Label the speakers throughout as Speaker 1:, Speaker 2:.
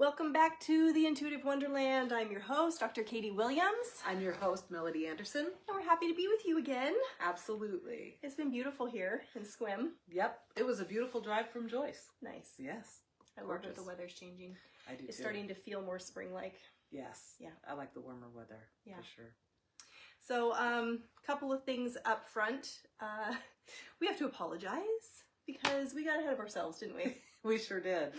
Speaker 1: Welcome back to the Intuitive Wonderland. I'm your host, Dr. Katie Williams.
Speaker 2: I'm your host, Melody Anderson.
Speaker 1: And we're happy to be with you again.
Speaker 2: Absolutely.
Speaker 1: It's been beautiful here in Squim.
Speaker 2: Yep. It was a beautiful drive from Joyce.
Speaker 1: Nice.
Speaker 2: Yes.
Speaker 1: I love that the weather's changing.
Speaker 2: I do
Speaker 1: It's
Speaker 2: too.
Speaker 1: starting to feel more spring-like.
Speaker 2: Yes.
Speaker 1: Yeah.
Speaker 2: I like the warmer weather. Yeah. For sure.
Speaker 1: So, couple of things up front. We have to apologize because we got ahead of ourselves, didn't we?
Speaker 2: We sure did.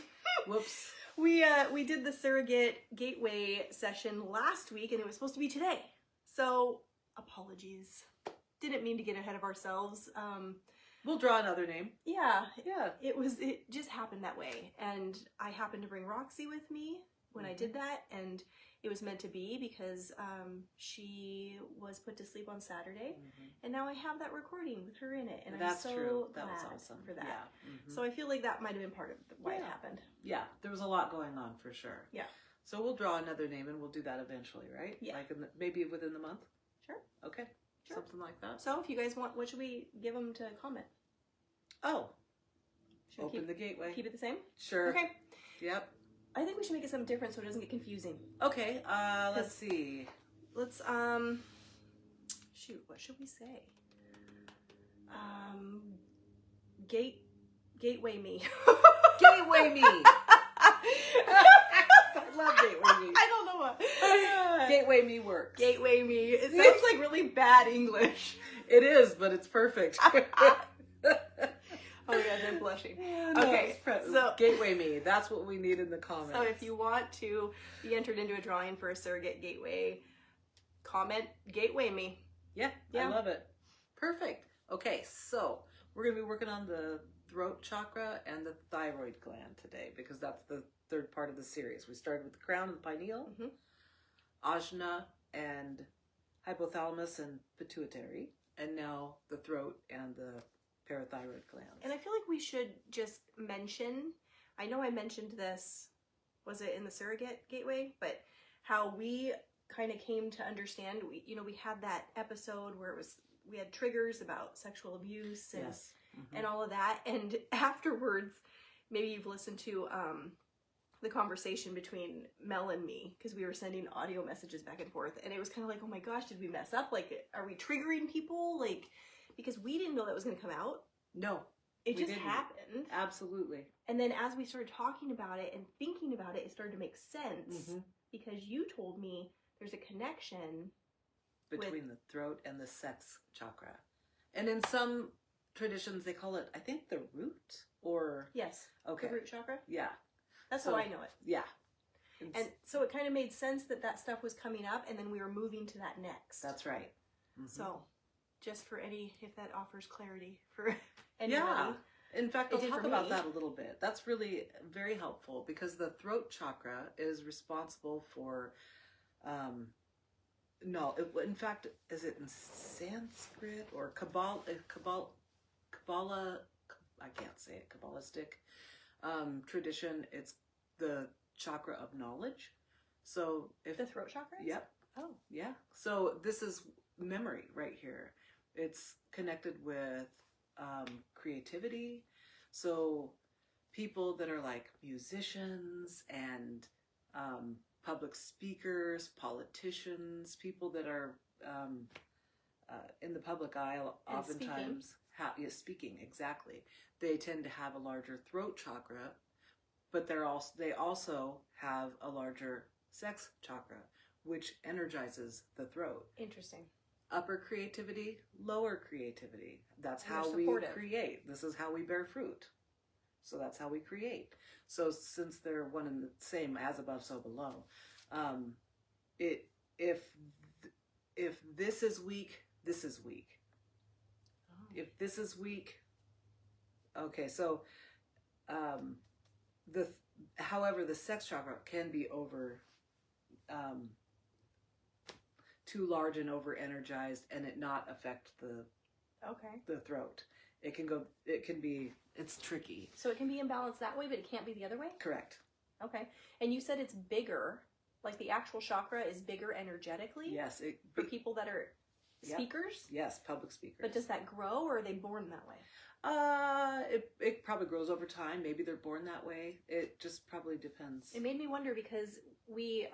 Speaker 2: Whoops.
Speaker 1: We did the surrogate gateway session last week and it was supposed to be today. So apologies. Didn't mean to get ahead of ourselves.
Speaker 2: We'll draw another name.
Speaker 1: Yeah.
Speaker 2: Yeah.
Speaker 1: It just happened that way. And I happened to bring Roxy with me when I did that, and it was meant to be because she was put to sleep on Saturday, and now I have that recording with her in it, and
Speaker 2: That's
Speaker 1: I'm so
Speaker 2: true.
Speaker 1: glad
Speaker 2: That was awesome
Speaker 1: for that.
Speaker 2: Yeah.
Speaker 1: So I feel like that might have been part of why it happened.
Speaker 2: Yeah, there was a lot going on for sure.
Speaker 1: Yeah.
Speaker 2: So we'll draw another name and we'll do that eventually, right?
Speaker 1: Yeah.
Speaker 2: Like maybe within the month?
Speaker 1: Sure.
Speaker 2: Okay.
Speaker 1: Sure.
Speaker 2: Something like that.
Speaker 1: So if you guys want, what should we give them to comment?
Speaker 2: Oh.
Speaker 1: Should we
Speaker 2: Open the gateway.
Speaker 1: Keep it the same?
Speaker 2: Sure.
Speaker 1: Okay.
Speaker 2: Yep.
Speaker 1: I think we should make it something different so it doesn't get confusing.
Speaker 2: Okay, let's see.
Speaker 1: Let's, shoot, what should we say? Gateway me.
Speaker 2: Gateway me. I love gateway me.
Speaker 1: I don't know what.
Speaker 2: Gateway me works.
Speaker 1: Gateway me. It sounds like really bad English.
Speaker 2: It is, but it's perfect.
Speaker 1: Oh my gosh, I'm blushing.
Speaker 2: No,
Speaker 1: Okay, so
Speaker 2: gateway me. That's what we need in the comments.
Speaker 1: So if you want to be entered into a drawing for a surrogate gateway, comment gateway me.
Speaker 2: Yeah, I love it. Perfect. Okay, so we're going to be working on the throat chakra and the thyroid gland today because that's the third part of the series. We started with the crown and the pineal, ajna and hypothalamus and pituitary, and now the throat and the parathyroid glands.
Speaker 1: And I feel like we should just mention, I know I mentioned this, was it in the surrogate gateway, but how we kind of came to understand, we had that episode where we had triggers about sexual abuse and, and all of that. And afterwards, maybe you've listened to the conversation between Mel and me, because we were sending audio messages back and forth. And it was kind of like, oh my gosh, did we mess up? Like, are we triggering people? Like, because we didn't know that was going to come out.
Speaker 2: No.
Speaker 1: It just happened.
Speaker 2: Absolutely.
Speaker 1: And then as we started talking about it and thinking about it, it started to make sense because you told me there's a connection
Speaker 2: between the throat and the sex chakra. And in some traditions, they call it, I think, the root or...
Speaker 1: Yes.
Speaker 2: Okay.
Speaker 1: The root chakra?
Speaker 2: Yeah.
Speaker 1: That's how I know it.
Speaker 2: Yeah.
Speaker 1: And so it kind of made sense that that stuff was coming up and then we were moving to that next.
Speaker 2: That's right.
Speaker 1: So just for if that offers clarity for anybody.
Speaker 2: Yeah. In fact, I'll talk about that a little bit. That's really very helpful because the throat chakra is responsible for, in fact, is it in Sanskrit or Kabbalah, I can't say it, Kabbalistic tradition, it's the chakra of knowledge. So if
Speaker 1: the throat chakra?
Speaker 2: Yep. Oh, yeah. So this is memory right here. It's connected with creativity. So people that are like musicians and public speakers, politicians, people that are in the public eye oftentimes speaking, exactly. They tend to have a larger throat chakra, but they also have a larger sex chakra, which energizes the throat.
Speaker 1: Interesting.
Speaker 2: Upper creativity, lower creativity. That's how we create. This is how we bear fruit. So that's how we create. So since they're one and the same, as above, so below, if this is weak, this is weak. Oh. If this is weak, okay. So, however, the sex chakra can be too large and over energized and it not affect the throat. It's tricky.
Speaker 1: So it can be imbalanced that way, but it can't be the other way?
Speaker 2: Correct.
Speaker 1: Okay. And you said it's bigger, like the actual chakra is bigger energetically?
Speaker 2: Yes.
Speaker 1: For people that are speakers?
Speaker 2: Yes, public speakers.
Speaker 1: But does that grow or are they born that way?
Speaker 2: It probably grows over time. Maybe they're born that way. It just probably depends.
Speaker 1: It made me wonder because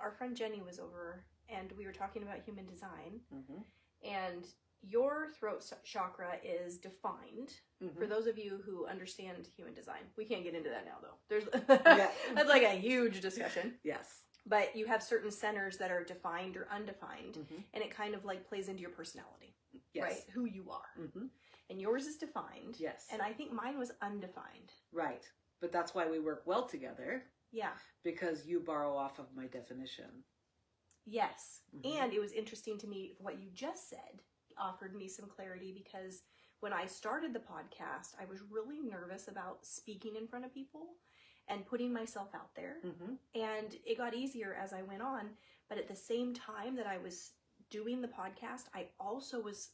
Speaker 1: our friend Jenny was over and we were talking about human design, and your throat chakra is defined. For those of you who understand human design, we can't get into that now though. That's like a huge discussion.
Speaker 2: Yes.
Speaker 1: But you have certain centers that are defined or undefined, and it kind of like plays into your personality, right? Who you are. And yours is defined.
Speaker 2: Yes.
Speaker 1: And I think mine was undefined.
Speaker 2: Right. But that's why we work well together.
Speaker 1: Yeah.
Speaker 2: Because you borrow off of my definition.
Speaker 1: Yes. And it was interesting to me what you just said offered me some clarity, because when I started the podcast, I was really nervous about speaking in front of people and putting myself out there. And it got easier as I went on. But at the same time that I was doing the podcast, I also was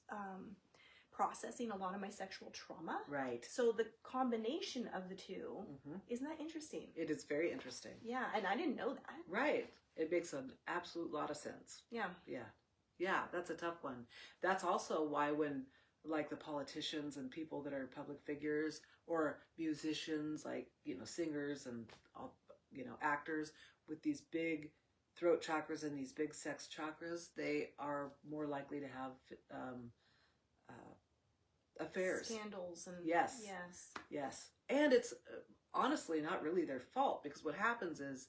Speaker 1: processing a lot of my sexual trauma.
Speaker 2: Right.
Speaker 1: So the combination of the two, isn't that interesting?
Speaker 2: It is very interesting.
Speaker 1: Yeah, and I didn't know that.
Speaker 2: Right. It makes an absolute lot of sense.
Speaker 1: Yeah.
Speaker 2: Yeah. Yeah, that's a tough one. That's also why when, like, the politicians and people that are public figures, or musicians, like, singers and, actors with these big throat chakras and these big sex chakras, they are more likely to have affairs,
Speaker 1: scandals, and
Speaker 2: yes, and it's honestly not really their fault, because what happens is,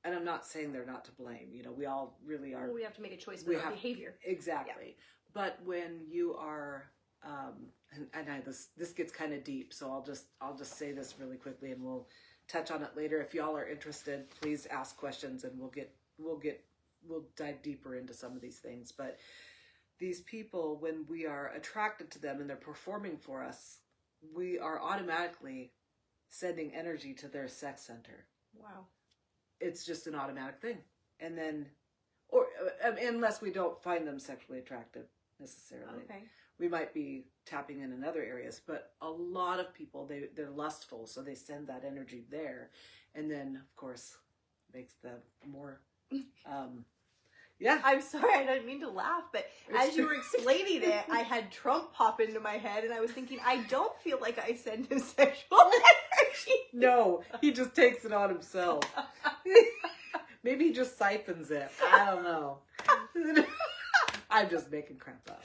Speaker 2: and I'm not saying they're not to blame, we all really are.
Speaker 1: Well, we have to make a choice with our behavior.
Speaker 2: Exactly. But when you are this gets kind of deep, so I'll just say this really quickly, and we'll touch on it later. If y'all are interested, please ask questions, and we'll dive deeper into some of these things. But these people, when we are attracted to them and they're performing for us, we are automatically sending energy to their sex center.
Speaker 1: Wow.
Speaker 2: It's just an automatic thing. And then, or unless we don't find them sexually attractive necessarily.
Speaker 1: Okay.
Speaker 2: We might be tapping in other areas, but a lot of people, they're lustful, so they send that energy there. And then, of course, makes them more... Yeah.
Speaker 1: I'm sorry, I didn't mean to laugh, but as you were explaining it, I had Trump pop into my head, and I was thinking, I don't feel like I send him sexual energy.
Speaker 2: No, he just takes it on himself. Maybe he just siphons it. I don't know. I'm just making crap up.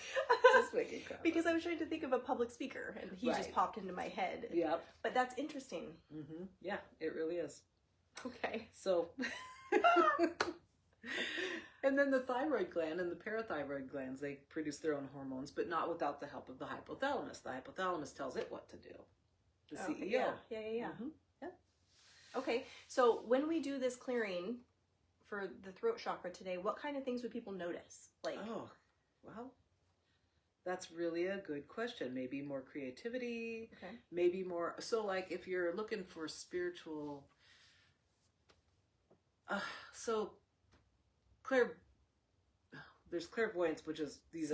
Speaker 1: Because I was trying to think of a public speaker, and he just popped into my head.
Speaker 2: Yep.
Speaker 1: But that's interesting.
Speaker 2: Yeah, it really is.
Speaker 1: Okay.
Speaker 2: So... And then the thyroid gland and the parathyroid glands, they produce their own hormones, but not without the help of the hypothalamus. The hypothalamus tells it what to do. The CEO.
Speaker 1: Yeah. Okay, so when we do this clearing for the throat chakra today, what kind of things would people notice?
Speaker 2: Oh, well, that's really a good question. Maybe more creativity.
Speaker 1: Okay.
Speaker 2: Maybe more. So, like, if you're looking for spiritual, there's clairvoyance, which is these,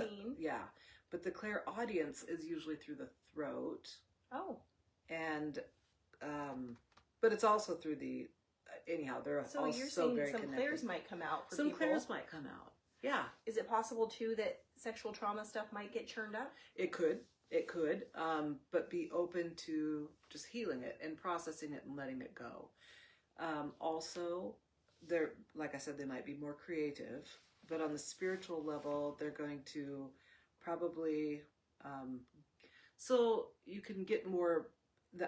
Speaker 2: but the clairaudience is usually through the throat.
Speaker 1: Oh.
Speaker 2: And, but it's also through the, anyhow, they're
Speaker 1: so
Speaker 2: also
Speaker 1: you're saying
Speaker 2: very
Speaker 1: some
Speaker 2: connected.
Speaker 1: clairs might come out for
Speaker 2: some
Speaker 1: people.
Speaker 2: clairs might come out. Yeah.
Speaker 1: Is it possible too that sexual trauma stuff might get churned up?
Speaker 2: It could, but be open to just healing it and processing it and letting it go. Also, they're, like I said, they might be more creative, but on the spiritual level, they're going to probably, so you can get more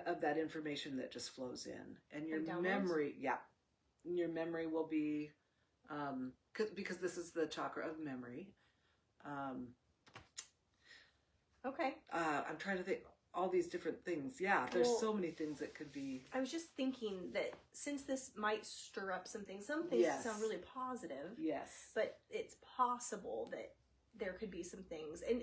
Speaker 2: of that information that just flows in, and your memory, your memory will be, because this is the chakra of memory.
Speaker 1: Okay.
Speaker 2: I'm trying to think. All these different things. Yeah, there's so many things that could be.
Speaker 1: I was just thinking that since this might stir up some things sound really positive.
Speaker 2: Yes.
Speaker 1: But it's possible that there could be some things. And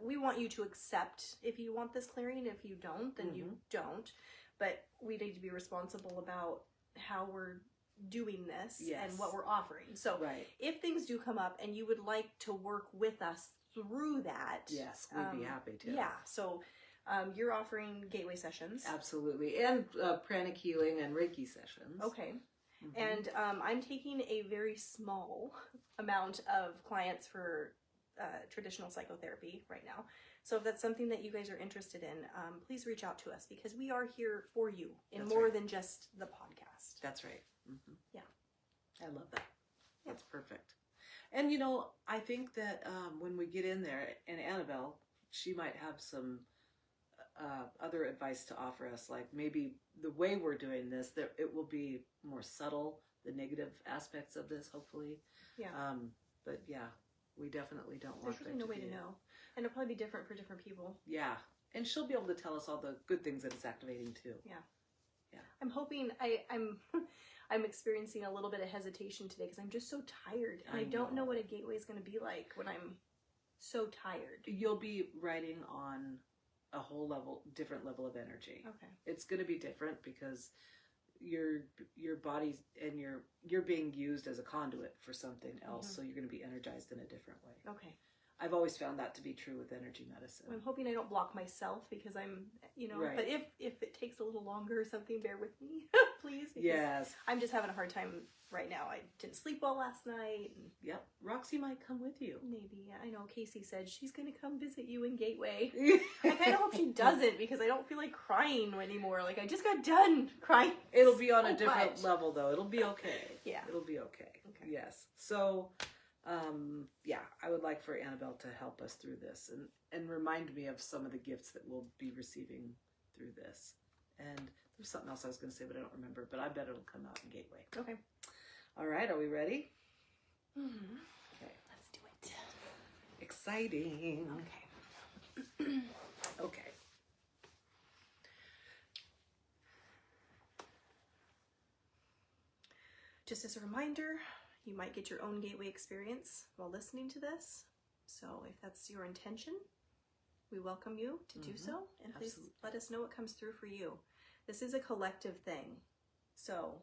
Speaker 1: we want you to accept if you want this clearing. If you don't, then you don't. But we need to be responsible about how we're doing this and what we're offering. So if things do come up and you would like to work with us through that.
Speaker 2: Yes, we'd be happy to.
Speaker 1: Yeah, so... you're offering gateway sessions.
Speaker 2: Absolutely. And pranic healing and Reiki sessions.
Speaker 1: Okay. And I'm taking a very small amount of clients for traditional psychotherapy right now. So if that's something that you guys are interested in, please reach out to us because we are here for you in
Speaker 2: That's
Speaker 1: more
Speaker 2: right.
Speaker 1: than just the podcast.
Speaker 2: That's right. Mm-hmm.
Speaker 1: Yeah.
Speaker 2: I love that.
Speaker 1: Yeah.
Speaker 2: That's perfect. And, I think that when we get in there, and Annabelle, she might have some other advice to offer us, like maybe the way we're doing this, that it will be more subtle, the negative aspects of this, hopefully.
Speaker 1: Yeah.
Speaker 2: But yeah, we definitely don't
Speaker 1: There's
Speaker 2: want
Speaker 1: really no way to
Speaker 2: be
Speaker 1: know. And it'll probably be different for different people.
Speaker 2: Yeah. And she'll be able to tell us all the good things that it's activating too.
Speaker 1: Yeah.
Speaker 2: Yeah.
Speaker 1: I'm hoping I'm experiencing a little bit of hesitation today because I'm just so tired. And I don't know what a gateway is going to be like when I'm so tired.
Speaker 2: You'll be riding on a whole different level of energy.
Speaker 1: Okay.
Speaker 2: It's going to be different because your body's and you're being used as a conduit for something else, so you're going to be energized in a different way.
Speaker 1: Okay.
Speaker 2: I've always found that to be true with energy medicine.
Speaker 1: I'm hoping I don't block myself because I'm,
Speaker 2: Right.
Speaker 1: But if it takes a little longer or something, bear with me, please. Because
Speaker 2: Yes.
Speaker 1: I'm just having a hard time right now. I didn't sleep well last night. And
Speaker 2: Yep. Roxy might come with you.
Speaker 1: maybe, I know Casey said she's going to come visit you in Gateway. I kind of hope she doesn't because I don't feel like crying anymore. Like I just got done crying.
Speaker 2: It'll be on
Speaker 1: so
Speaker 2: a different
Speaker 1: much.
Speaker 2: level though. It'll be okay.
Speaker 1: Yeah.
Speaker 2: It'll be okay.
Speaker 1: Okay.
Speaker 2: Yes. So, yeah, I would like for Annabelle to help us through this and remind me of some of the gifts that we'll be receiving through this. And there's something else I was going to say, but I don't remember. But I bet it'll come out in Gateway.
Speaker 1: Okay.
Speaker 2: All right. Are we ready?
Speaker 1: Mm-hmm.
Speaker 2: Okay.
Speaker 1: Let's do it.
Speaker 2: Exciting.
Speaker 1: Okay.
Speaker 2: Okay.
Speaker 1: Just as a reminder, you might get your own gateway experience while listening to this. So if that's your intention, we welcome you to do so. And please let us know what comes through for you. This is a collective thing. So,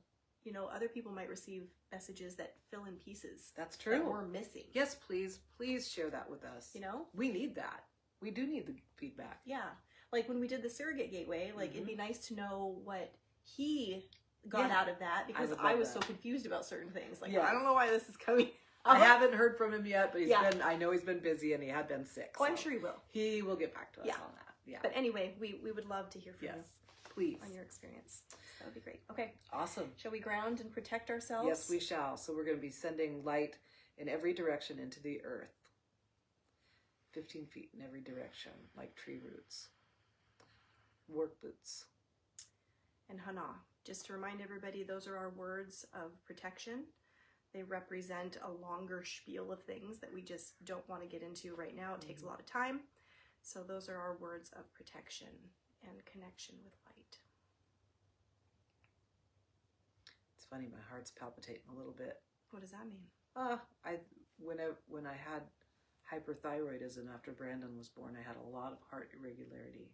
Speaker 1: other people might receive messages that fill in pieces.
Speaker 2: That's true.
Speaker 1: That we're missing.
Speaker 2: Yes, please. Please share that with us. We need that. We do need the feedback.
Speaker 1: Yeah. Like when we did the surrogate gateway, it'd be nice to know what he got out of that because I was so confused about certain things. Like, I don't know why this is coming.
Speaker 2: I haven't heard from him yet, but I know he's been busy and he had been sick.
Speaker 1: Oh, so I'm sure he will.
Speaker 2: He will get back to us on that. Yeah.
Speaker 1: But anyway, we would love to hear from you.
Speaker 2: Please.
Speaker 1: On your experience. That would be great. Okay.
Speaker 2: Awesome.
Speaker 1: Shall we ground and protect ourselves?
Speaker 2: Yes, we shall. So we're going to be sending light in every direction into the earth. 15 feet in every direction, like tree roots. Work boots.
Speaker 1: And Hana. Just to remind everybody, those are our words of protection. They represent a longer spiel of things that we just don't want to get into right now. It takes a lot of time. So those are our words of protection and connection with light.
Speaker 2: It's funny, my heart's palpitating a little bit.
Speaker 1: What does that mean?
Speaker 2: When I had hyperthyroidism after Brandon was born, I had a lot of heart irregularity.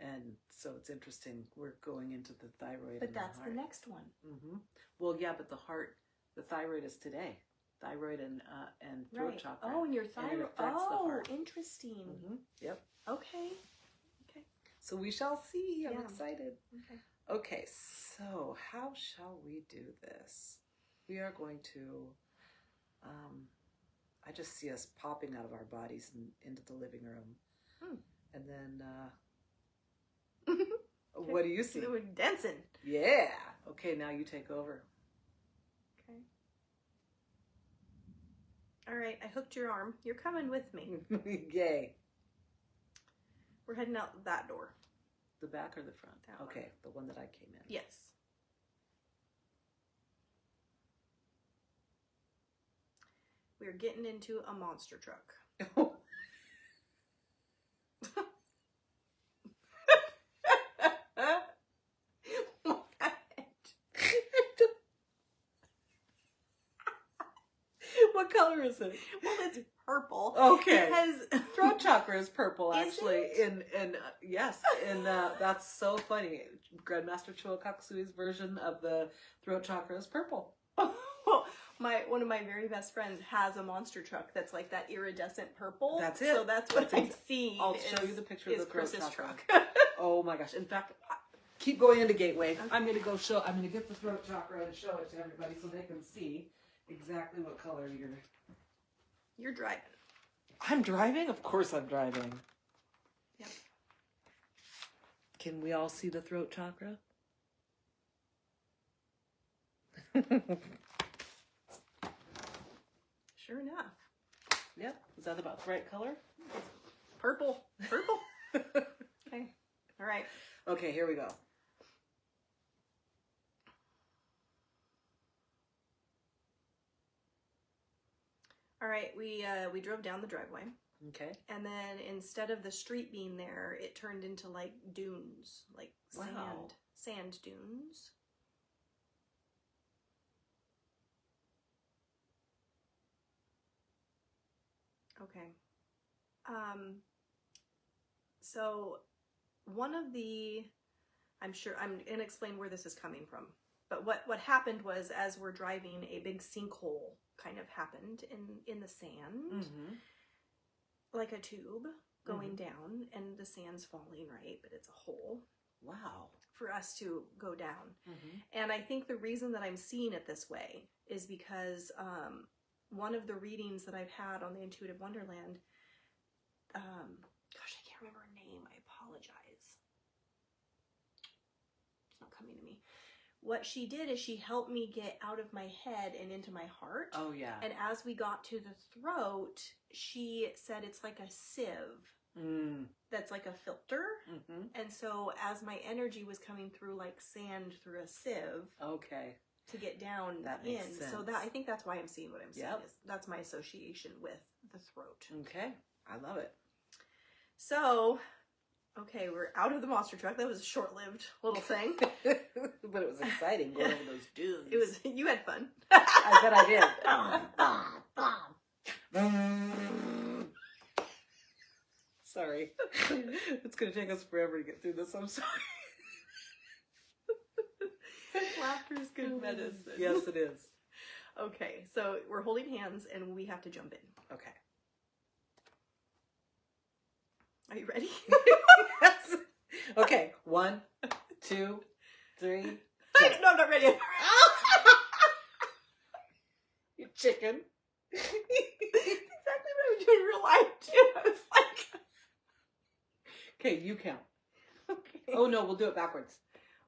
Speaker 2: And so it's interesting. We're going into the thyroid.
Speaker 1: But that's the next one.
Speaker 2: Mm-hmm. Well, yeah, but the thyroid is today. Thyroid and throat chakra.
Speaker 1: Oh, and your thyroid.
Speaker 2: And it affects the heart.
Speaker 1: Interesting.
Speaker 2: Mm-hmm. Yep.
Speaker 1: Okay.
Speaker 2: So we shall see. I'm
Speaker 1: Yeah.
Speaker 2: excited. Okay, so how shall we do this? We are going to, I just see us popping out of our bodies into the living room. And then, what do you see?
Speaker 1: We're dancing.
Speaker 2: Yeah. Okay, now you take over.
Speaker 1: Okay. All right, I hooked your arm. You're coming with me.
Speaker 2: Yay.
Speaker 1: We're heading out that door.
Speaker 2: The back or the front?
Speaker 1: That one.
Speaker 2: Okay, the one that I came in.
Speaker 1: Yes. We're getting into a monster truck.
Speaker 2: What color is it?
Speaker 1: Well, it's purple.
Speaker 2: Okay.
Speaker 1: It has
Speaker 2: Throat chakra is purple,
Speaker 1: Is
Speaker 2: actually.
Speaker 1: it?
Speaker 2: Yes, that's so funny. Grandmaster Chuokaksui's version of the throat chakra is purple.
Speaker 1: One of my very best friends has a monster truck that's like that iridescent purple.
Speaker 2: That's it.
Speaker 1: So that's what I've seen.
Speaker 2: I'll show you the picture of the throat
Speaker 1: Chris's
Speaker 2: chakra.
Speaker 1: truck.
Speaker 2: Oh my gosh! In fact, keep going into Gateway. Okay. I'm going to get the throat chakra and show it to everybody so they can see exactly what color
Speaker 1: You're driving.
Speaker 2: I'm driving? Of course I'm driving.
Speaker 1: Yep.
Speaker 2: Can we all see the throat chakra?
Speaker 1: Sure enough.
Speaker 2: Yep. Is that about the right color?
Speaker 1: Purple. Purple. Okay. All right.
Speaker 2: Okay, here we go.
Speaker 1: All right. We drove down the driveway.
Speaker 2: Okay.
Speaker 1: And then instead of the street being there, it turned into like dunes, like
Speaker 2: Wow.
Speaker 1: sand dunes. Okay. So one of the, I'm going to explain where this is coming from. But what happened was, as we're driving, a big sinkhole kind of happened in the sand,
Speaker 2: Mm-hmm.
Speaker 1: like a tube going down, and the sand's falling, right? But it's a hole.
Speaker 2: Wow.
Speaker 1: For us to go down.
Speaker 2: Mm-hmm.
Speaker 1: And I think the reason that I'm seeing it this way is because one of the readings that I've had on the Intuitive Wonderland, gosh, I can't remember her name. I apologize. It's not coming to me. What she did is she helped me get out of my head and into my heart.
Speaker 2: Oh, yeah.
Speaker 1: And as we got to the throat, she said it's like a sieve. That's like a filter.
Speaker 2: Mm-hmm.
Speaker 1: And so as my energy was coming through like sand through a sieve,
Speaker 2: Okay.
Speaker 1: to get down
Speaker 2: That
Speaker 1: in.
Speaker 2: makes sense.
Speaker 1: So that, I think that's why I'm seeing what I'm seeing.
Speaker 2: Yep.
Speaker 1: Is that's my association with the throat.
Speaker 2: Okay. I love it.
Speaker 1: So, okay, we're out of the monster truck. That was a short-lived little thing.
Speaker 2: But it was exciting going over those dunes.
Speaker 1: It was, you had fun.
Speaker 2: I bet I did. Sorry. It's going to take us forever to get through this. I'm sorry.
Speaker 1: Laughter is good medicine.
Speaker 2: Yes, it is.
Speaker 1: Okay, so we're holding hands and we have to jump in.
Speaker 2: Okay.
Speaker 1: Are you ready?
Speaker 2: Yes. Okay. 1, 2, 3.
Speaker 1: No, I'm not ready.
Speaker 2: You chicken.
Speaker 1: That's exactly what I would do in real life too. I was like,
Speaker 2: Okay, you count.
Speaker 1: okay.
Speaker 2: Oh no, we'll do it backwards.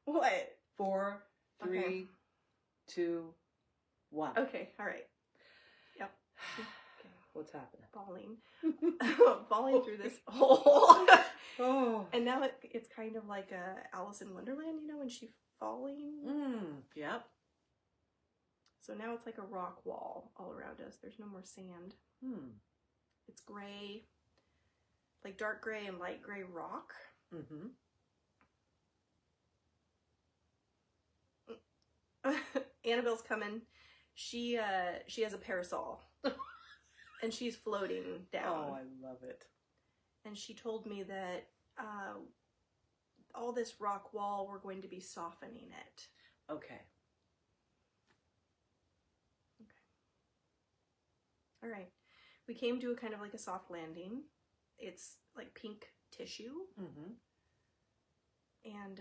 Speaker 1: What?
Speaker 2: 4, 3,
Speaker 1: Okay.
Speaker 2: 2, 1.
Speaker 1: Okay, all right. Yep. Okay.
Speaker 2: What's happening?
Speaker 1: Falling through this hole.
Speaker 2: Oh.
Speaker 1: And now it's kind of like a Alice in Wonderland, you know, when she's falling.
Speaker 2: Yep.
Speaker 1: So now it's like a rock wall all around us. There's no more sand. It's gray, like dark gray and light gray rock.
Speaker 2: Mm-hmm.
Speaker 1: Annabelle's coming. She has a parasol. And she's floating down.
Speaker 2: Oh, I love it.
Speaker 1: And she told me that all this rock wall, we're going to be softening it.
Speaker 2: Okay.
Speaker 1: All right. We came to a kind of like a soft landing. It's like pink tissue.
Speaker 2: Mm-hmm.
Speaker 1: And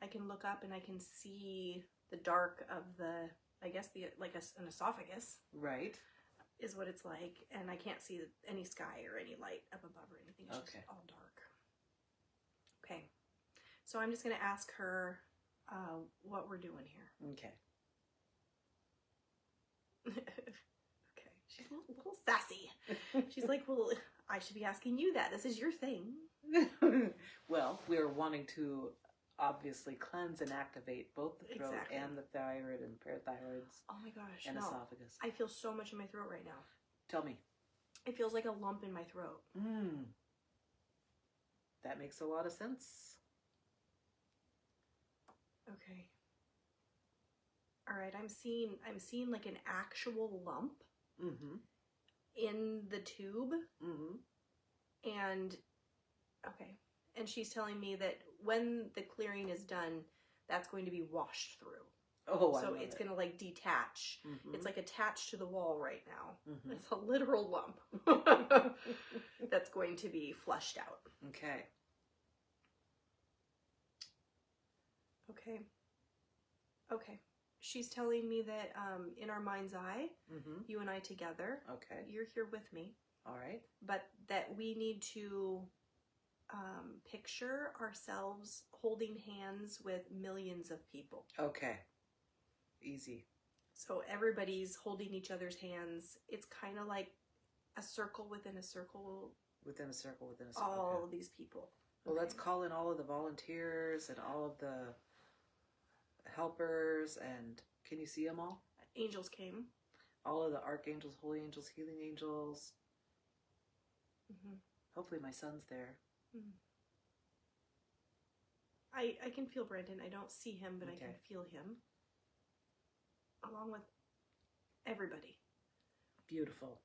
Speaker 1: I can look up and I can see the dark of the, I guess, an esophagus.
Speaker 2: Right.
Speaker 1: Is what it's like. And I can't see any sky or any light up above or anything. It's just all dark. Okay. So I'm just going to ask her what we're doing here.
Speaker 2: Okay.
Speaker 1: Okay. She's a little sassy. She's like, well, I should be asking you that. This is your thing.
Speaker 2: Well, we're wanting to obviously cleanse and activate both the throat and the thyroid and parathyroids.
Speaker 1: Oh my gosh.
Speaker 2: And
Speaker 1: no.
Speaker 2: esophagus.
Speaker 1: I feel so much in my throat right now.
Speaker 2: Tell me.
Speaker 1: It feels like a lump in my throat.
Speaker 2: That makes a lot of sense.
Speaker 1: Okay. All right. I'm seeing like an actual lump in the tube. And okay. And she's telling me that when the clearing is done, that's going to be washed through.
Speaker 2: Oh,
Speaker 1: so it's going to like detach. It's like attached to the wall right now. It's a literal lump that's going to be flushed out.
Speaker 2: Okay.
Speaker 1: Okay. Okay. She's telling me that in our mind's eye, you and I together,
Speaker 2: Okay.
Speaker 1: you're here with me.
Speaker 2: All right.
Speaker 1: but that we need to picture ourselves holding hands with millions of people.
Speaker 2: Okay. Easy.
Speaker 1: So everybody's holding each other's hands. It's kind of like a circle within a circle.
Speaker 2: Within a circle, within a circle.
Speaker 1: All
Speaker 2: Okay.
Speaker 1: of these people.
Speaker 2: Well, let's call in all of the volunteers and all of the helpers. And can you see them all?
Speaker 1: Angels came.
Speaker 2: All of the archangels, holy angels, healing angels.
Speaker 1: Mm-hmm.
Speaker 2: Hopefully my son's there.
Speaker 1: I can feel Brandon. I don't see him, but
Speaker 2: Okay.
Speaker 1: I can feel him. Along with everybody.
Speaker 2: Beautiful.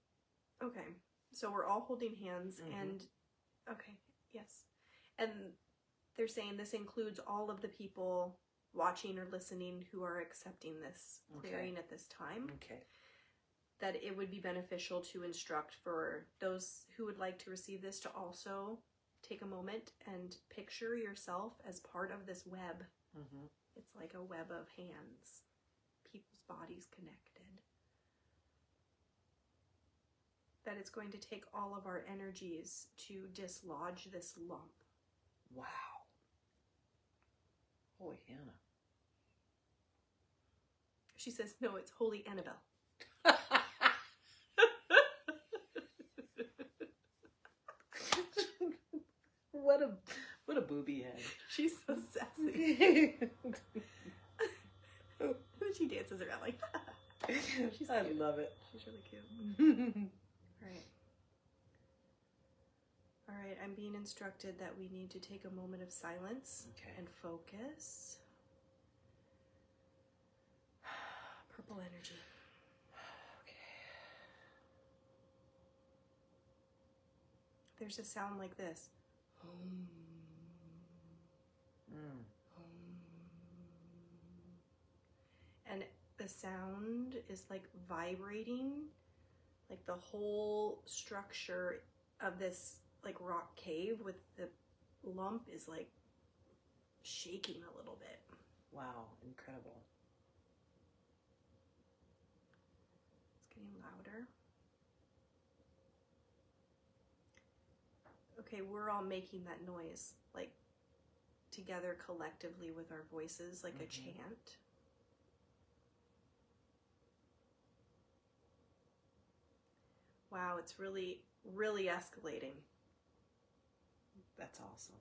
Speaker 1: Okay. So we're all holding hands and okay, yes. And they're saying this includes all of the people watching or listening who are accepting this clearing at this time.
Speaker 2: Okay.
Speaker 1: That it would be beneficial to instruct for those who would like to receive this to also take a moment and picture yourself as part of this web. It's like a web of hands, people's bodies connected. That it's going to take all of our energies to dislodge this lump.
Speaker 2: Wow. Holy Hannah.
Speaker 1: She says, no, it's Holy Annabelle.
Speaker 2: What a booby head.
Speaker 1: She's so sassy. She dances around like she's
Speaker 2: I
Speaker 1: cute.
Speaker 2: love it.
Speaker 1: She's really cute. All right, I'm being instructed that we need to take a moment of silence and focus. Purple energy. There's a sound like this. And the sound is like vibrating, like the whole structure of this like rock cave with the lump is like shaking a little bit.
Speaker 2: Wow, incredible.
Speaker 1: It's getting louder. Okay, we're all making that noise, like together collectively with our voices, like a chant. Wow, it's really, really escalating.
Speaker 2: That's awesome.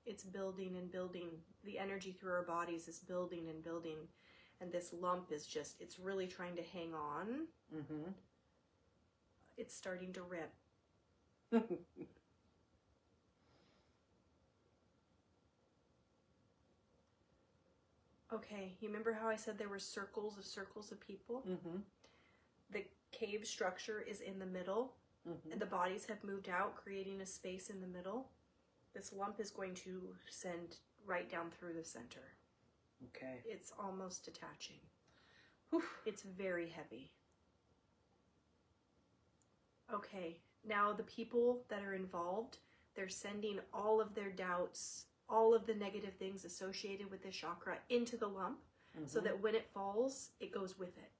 Speaker 1: It's building and building. The energy through our bodies is building and building. And this lump is just, it's really trying to hang on. It's starting to rip. Okay, you remember how I said there were circles of people? The cave structure is in the middle, and the bodies have moved out, creating a space in the middle. This lump is going to send right down through the center.
Speaker 2: Okay.
Speaker 1: It's almost detaching.
Speaker 2: Whew.
Speaker 1: It's very heavy. Okay, now the people that are involved, they're sending all of their doubts, all of the negative things associated with this chakra into the lump, so that when it falls, it goes with it.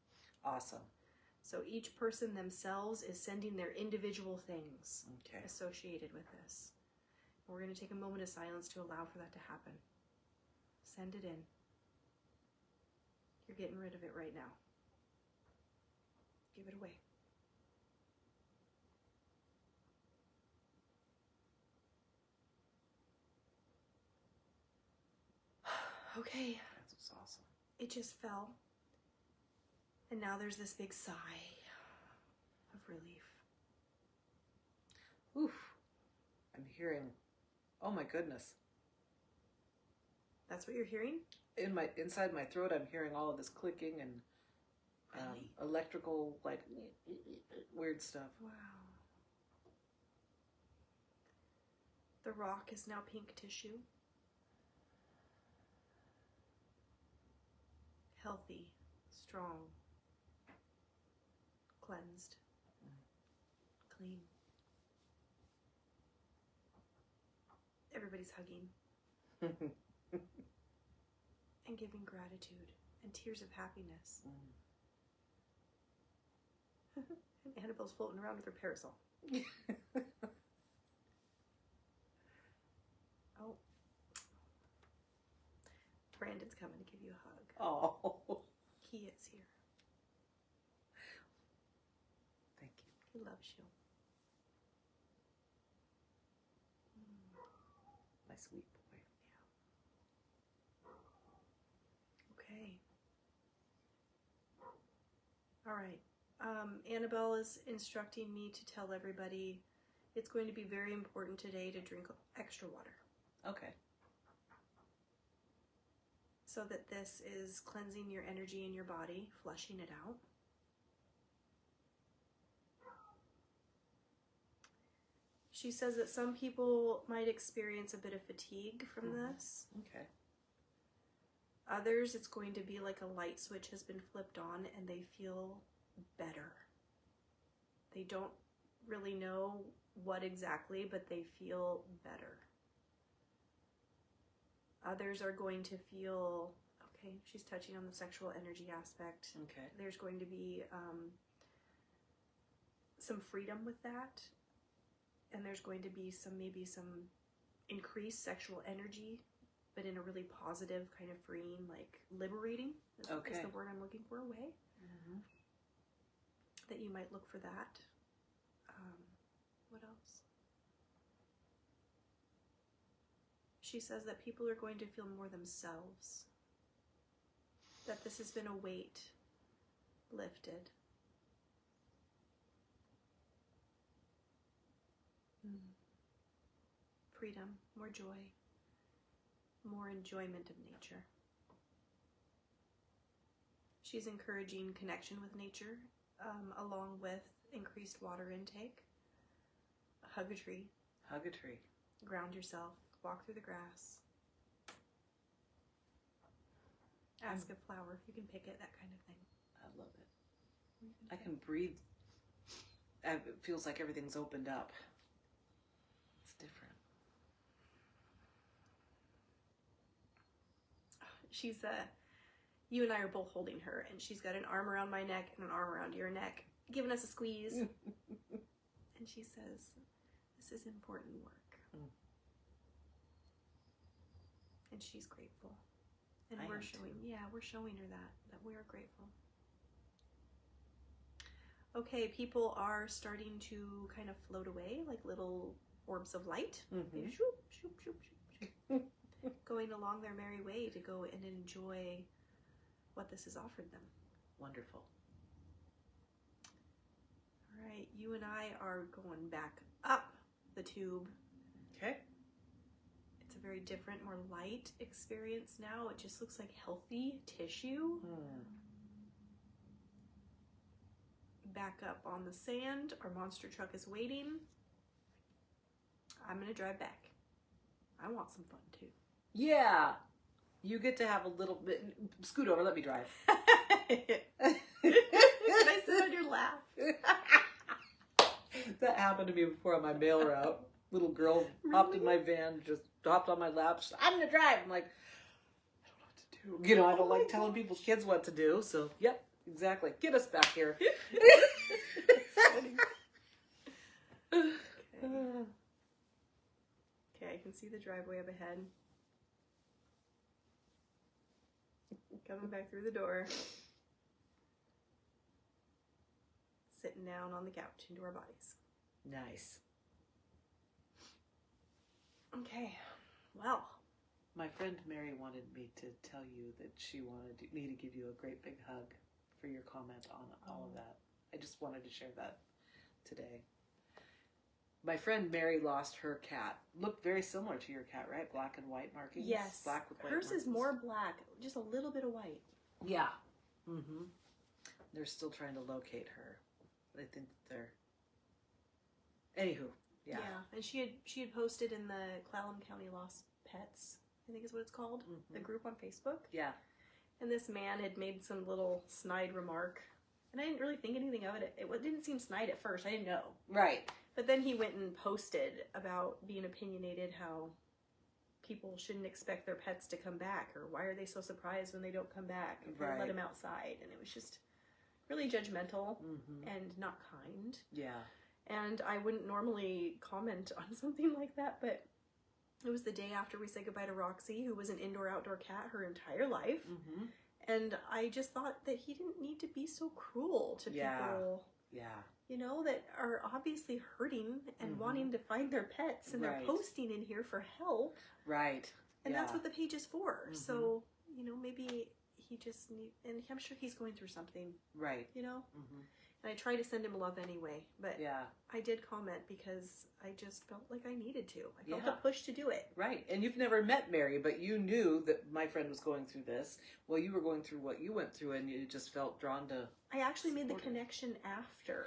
Speaker 2: Awesome.
Speaker 1: So each person themselves is sending their individual things associated with this. We're going to take a moment of silence to allow for that to happen. Send it in. You're getting rid of it right now. Give it away. Okay.
Speaker 2: That's awesome.
Speaker 1: It just fell. And now there's this big sigh of relief.
Speaker 2: Oof. I'm hearing, oh my goodness.
Speaker 1: That's what you're hearing?
Speaker 2: Inside my throat, I'm hearing all of this clicking and electrical, like, weird stuff.
Speaker 1: Wow. The rock is now pink tissue. Healthy, strong, cleansed, clean. Everybody's hugging and giving gratitude and tears of happiness. And Annabelle's floating around with her parasol. Oh. Brandon's coming to give you a hug.
Speaker 2: Oh.
Speaker 1: He is here.
Speaker 2: Thank you.
Speaker 1: He loves you.
Speaker 2: My sweet boy.
Speaker 1: Okay. All right. Annabelle is instructing me to tell everybody it's going to be very important today to drink extra water.
Speaker 2: Okay.
Speaker 1: So that this is cleansing your energy in your body, flushing it out. She says that some people might experience a bit of fatigue from this.
Speaker 2: Okay.
Speaker 1: Others, it's going to be like a light switch has been flipped on and they feel better. They don't really know what exactly, but they feel better. Others are going to feel, okay, she's touching on the sexual energy aspect.
Speaker 2: Okay.
Speaker 1: There's going to be some freedom with that. And there's going to be maybe some increased sexual energy, but in a really positive, kind of freeing, like liberating is the word I'm looking for, way.
Speaker 2: Mm-hmm.
Speaker 1: That you might look for that. What else? She says that people are going to feel more themselves. That this has been a weight lifted. Freedom, more joy, more enjoyment of nature. She's encouraging connection with nature, along with increased water intake. Hug a tree.
Speaker 2: Hug a tree.
Speaker 1: Ground yourself. Walk through the grass. Ask a flower if you can pick it, that kind of thing.
Speaker 2: I love it. I can breathe. It feels like everything's opened up. It's different.
Speaker 1: She's you and I are both holding her, and she's got an arm around my neck and an arm around your neck, giving us a squeeze. And she says, this is important work. And she's grateful. And we're showing her that we are grateful. Okay, people are starting to kind of float away like little orbs of light.
Speaker 2: Mm-hmm.
Speaker 1: Shoop, shoop, shoop, shoop, shoop. Going along their merry way to go and enjoy what this has offered them.
Speaker 2: Wonderful.
Speaker 1: All right, you and I are going back up the tube.
Speaker 2: Okay.
Speaker 1: It's a very different, more light experience now. It just looks like healthy tissue. Back up on the sand. Our monster truck is waiting. I'm going to drive back. I want some fun too.
Speaker 2: Yeah. You get to have a little bit. Scoot over, let me drive.
Speaker 1: Can I sit on your lap?
Speaker 2: That happened to me before on my mail route. Little girl hopped in my van, just hopped on my lap. She's, I'm going to drive. I'm like, I don't know what to do. You know, I don't like telling people's kids what to do. So, yep, exactly. Get us back here.
Speaker 1: Okay, I can see the driveway up ahead. Coming back through the door. Sitting down on the couch into our bodies.
Speaker 2: Nice.
Speaker 1: Okay, well.
Speaker 2: My friend Mary wanted me to tell you that she wanted me to give you a great big hug for your comment on all of that. I just wanted to share that today. My friend Mary lost her cat. Looked very similar to your cat, right? Black and white markings?
Speaker 1: Yes.
Speaker 2: Black with white
Speaker 1: Hers
Speaker 2: markings.
Speaker 1: is more black, just a little bit of white.
Speaker 2: Yeah. Mm-hmm. They're still trying to locate her. I think they're... Anywho, yeah.
Speaker 1: Yeah, and she had posted in the Clallam County Lost Pets, I think is what it's called, the group on Facebook.
Speaker 2: Yeah.
Speaker 1: And this man had made some little snide remark, and I didn't really think anything of it. It didn't seem snide at first. I didn't know.
Speaker 2: Right.
Speaker 1: But then he went and posted about being opinionated, how people shouldn't expect their pets to come back, or why are they so surprised when they don't come back, and
Speaker 2: Right.
Speaker 1: let them outside. And it was just really judgmental and not kind.
Speaker 2: Yeah.
Speaker 1: And I wouldn't normally comment on something like that, but it was the day after we said goodbye to Roxy, who was an indoor-outdoor cat her entire life.
Speaker 2: Mm-hmm.
Speaker 1: And I just thought that he didn't need to be so cruel to people.
Speaker 2: Yeah.
Speaker 1: You know, that are obviously hurting and
Speaker 2: Mm-hmm.
Speaker 1: wanting to find their pets, and they're posting in here for help.
Speaker 2: Right.
Speaker 1: And that's what the page is for.
Speaker 2: Mm-hmm.
Speaker 1: So, you know, maybe he just and I'm sure he's going through something.
Speaker 2: Right.
Speaker 1: You know?
Speaker 2: Mm-hmm.
Speaker 1: And I try to send him love anyway, but
Speaker 2: yeah.
Speaker 1: I did comment because I just felt like I needed to. I felt the push to do it.
Speaker 2: Right. And you've never met Mary, but you knew that my friend was going through this. Well, you were going through what you went through, and you just felt drawn to
Speaker 1: I actually made the connection after.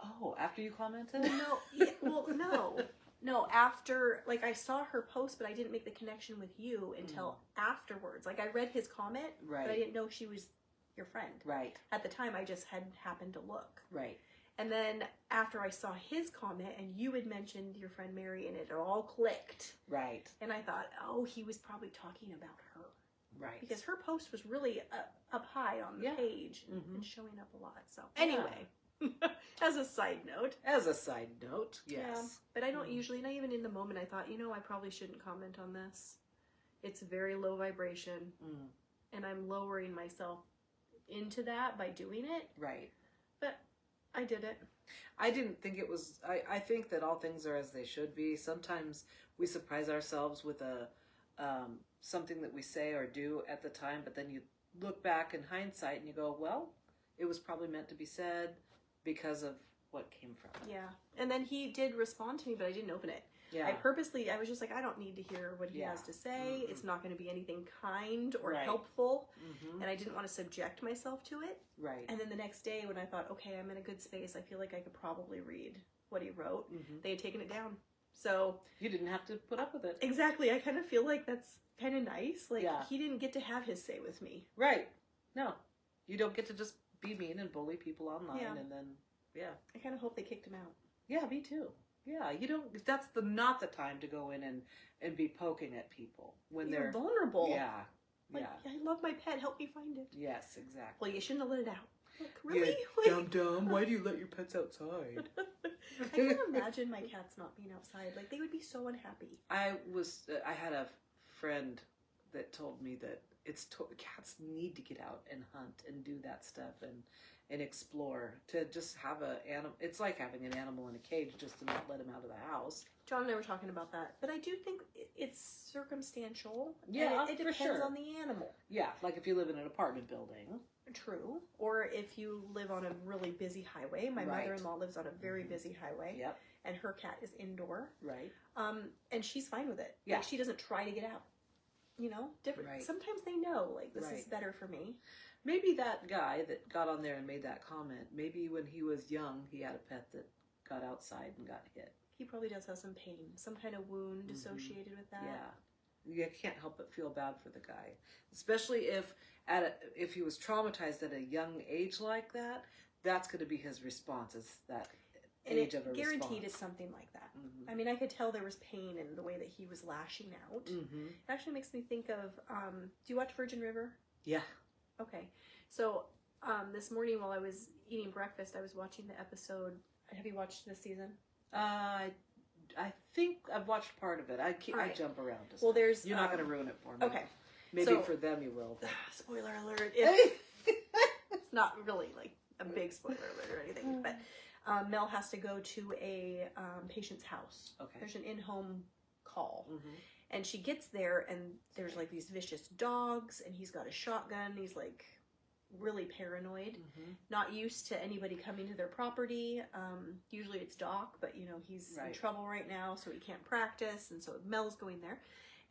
Speaker 2: Oh, after you commented?
Speaker 1: No. Yeah, well, no. No, after, like, I saw her post, but I didn't make the connection with you until afterwards. Like, I read his comment, but I didn't know she was your friend.
Speaker 2: Right.
Speaker 1: At the time, I just hadn't happened to look.
Speaker 2: Right.
Speaker 1: And then after I saw his comment, and you had mentioned your friend Mary, and it all clicked.
Speaker 2: Right.
Speaker 1: And I thought, oh, he was probably talking about her.
Speaker 2: Right.
Speaker 1: Because her post was really up high on the page and showing up a lot. So, anyway. As a side note.
Speaker 2: As a side note, yes.
Speaker 1: Yeah, but I don't usually, not even in the moment, I thought, you know, I probably shouldn't comment on this. It's very low vibration. And I'm lowering myself into that by doing it.
Speaker 2: Right.
Speaker 1: But I did it.
Speaker 2: I didn't think it was, I think that all things are as they should be. Sometimes we surprise ourselves with something that we say or do at the time, but then you look back in hindsight and you go, well, it was probably meant to be said because of what came from it.
Speaker 1: Yeah. And then he did respond to me, but I didn't open it.
Speaker 2: Yeah.
Speaker 1: I was just like, I don't need to hear what he has to say. It's not going to be anything kind or helpful. And I didn't want to subject myself to it.
Speaker 2: Right.
Speaker 1: And then the next day when I thought, okay, I'm in a good space, I feel like I could probably read what he wrote. They had taken it down. So
Speaker 2: you didn't have to put up with it.
Speaker 1: Exactly. I kind of feel like that's kind of nice. Like he didn't get to have his say with me.
Speaker 2: Right. No. You don't get to just be mean and bully people online and then
Speaker 1: I kind of hope they kicked him out.
Speaker 2: Yeah, me too. Yeah, you don't. That's not the time to go in and be poking at people when they're
Speaker 1: vulnerable.
Speaker 2: Yeah,
Speaker 1: like, I love my pet. Help me find it.
Speaker 2: Yes, exactly.
Speaker 1: Well, you shouldn't have let it out. Like, really?
Speaker 2: Yeah, dumb. Why do you let your pets outside?
Speaker 1: I can imagine my cats not being outside. Like, they would be so unhappy.
Speaker 2: I had a friend that told me that cats need to get out and hunt and do that stuff and explore, to just have it's like having an animal in a cage, just to not let him out of the house.
Speaker 1: John and I were talking about that, but I do think it's circumstantial.
Speaker 2: Yeah,
Speaker 1: it depends on the animal.
Speaker 2: Yeah, like if you live in an apartment building.
Speaker 1: True. Or if you live on a really busy highway. My mother-in-law lives on a very busy highway.
Speaker 2: Yep.
Speaker 1: And her cat is indoor.
Speaker 2: Right.
Speaker 1: And she's fine with it.
Speaker 2: Yeah.
Speaker 1: Like, she doesn't try to get out. You know, different. Right. Sometimes they know, like, this is better for me.
Speaker 2: Maybe that guy that got on there and made that comment, maybe when he was young, he had a pet that got outside and got hit.
Speaker 1: He probably does have some pain, some kind of wound associated with that.
Speaker 2: Yeah. You can't help but feel bad for the guy. Especially if he was traumatized at a young age like that, that's going to be his response, is that age of a response.
Speaker 1: Guaranteed it's something like that. I mean, I could tell there was pain in the way that he was lashing out. It actually makes me think of, do you watch Virgin River?
Speaker 2: Yeah.
Speaker 1: Okay. So, this morning while I was eating breakfast, I was watching the episode. Have you watched this season?
Speaker 2: I think I've watched part of it. I jump around.
Speaker 1: Well, there's...
Speaker 2: You're not going to ruin it for me.
Speaker 1: Okay.
Speaker 2: Maybe for them you will. But...
Speaker 1: Spoiler alert. It's not really like a big spoiler alert or anything, but Mel has to go to a patient's house.
Speaker 2: Okay.
Speaker 1: There's an in-home call. And she gets there, and there's like these vicious dogs, and he's got a shotgun. He's like really paranoid, not used to anybody coming to their property. Usually it's Doc, but you know, he's in trouble right now, so he can't practice. And so Mel's going there,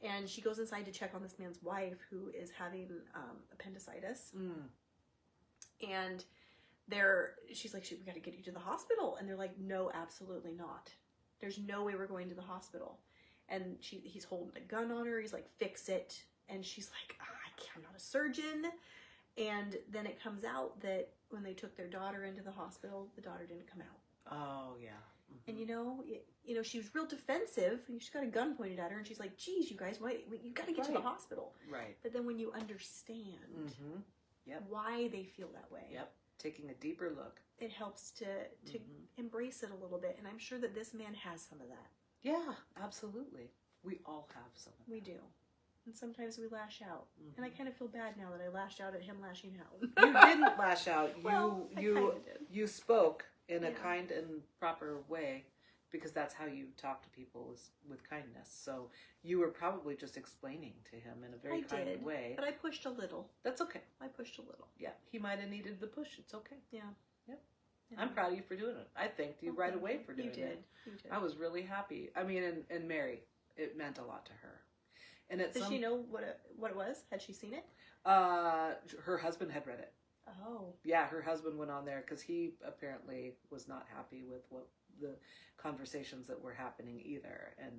Speaker 1: and she goes inside to check on this man's wife, who is having appendicitis. And she's like, we got to get you to the hospital. And they're like, no, absolutely not. There's no way we're going to the hospital. And he's holding a gun on her. He's like, fix it. And she's like, I'm not a surgeon. And then it comes out that when they took their daughter into the hospital, the daughter didn't come out.
Speaker 2: Oh, yeah.
Speaker 1: And you know, she was real defensive. And she's got a gun pointed at her, and she's like, geez, you guys, you got to get to the hospital.
Speaker 2: Right.
Speaker 1: But then when you understand,
Speaker 2: Yep.
Speaker 1: why they feel that way.
Speaker 2: Yep. Taking a deeper look.
Speaker 1: It helps to embrace it a little bit, and I'm sure that this man has some of that.
Speaker 2: Yeah, absolutely. We all have some of that.
Speaker 1: We do. And sometimes we lash out. And I kind of feel bad now that I lashed out at him lashing out.
Speaker 2: You didn't lash out.
Speaker 1: Well, I kinda did.
Speaker 2: You spoke in a
Speaker 1: Yeah.
Speaker 2: kind and proper way, because that's how you talk to people, is with kindness. So you were probably just explaining to him in a very kind way.
Speaker 1: But I pushed a little.
Speaker 2: That's okay.
Speaker 1: I pushed a little.
Speaker 2: Yeah, he might have needed the push. It's okay.
Speaker 1: Yeah.
Speaker 2: Yep.
Speaker 1: Yeah.
Speaker 2: I'm proud of you for doing it. I thanked you right away for doing
Speaker 1: You did.
Speaker 2: it.
Speaker 1: You did.
Speaker 2: I was really happy. I mean, and Mary, it meant a lot to her. And
Speaker 1: Did she know what it was? Had she seen it?
Speaker 2: Her husband had read it.
Speaker 1: Oh.
Speaker 2: Yeah, her husband went on there because he apparently was not happy with what the conversations that were happening either, and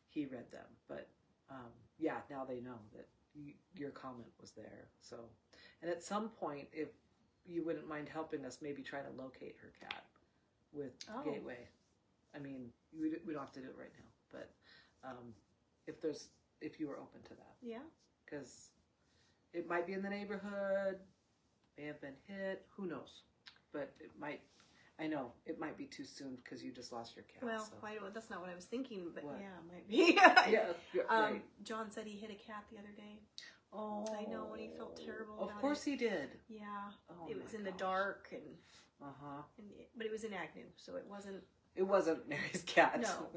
Speaker 2: he read them. But yeah, now they know that your comment was there. So, and at some point, if you wouldn't mind helping us, maybe try to locate her cat with Gateway. I mean, we don't have to do it right now, but if you were open to that.
Speaker 1: Yeah.
Speaker 2: Because it might be in the neighborhood, may have been hit, who knows? But it might, I know, it might be too soon because you just lost your cat.
Speaker 1: Well,
Speaker 2: so.
Speaker 1: that's not what I was thinking, but
Speaker 2: What?
Speaker 1: yeah, it might be.
Speaker 2: Yeah, right.
Speaker 1: John said he hit a cat the other day.
Speaker 2: Oh.
Speaker 1: I know, and he felt terrible
Speaker 2: Of
Speaker 1: about
Speaker 2: course
Speaker 1: it.
Speaker 2: he did.
Speaker 1: Yeah.
Speaker 2: Oh,
Speaker 1: it was
Speaker 2: my
Speaker 1: in the
Speaker 2: gosh.
Speaker 1: dark, and but it was in Agnew, so it wasn't.
Speaker 2: It wasn't Mary's cat.
Speaker 1: No.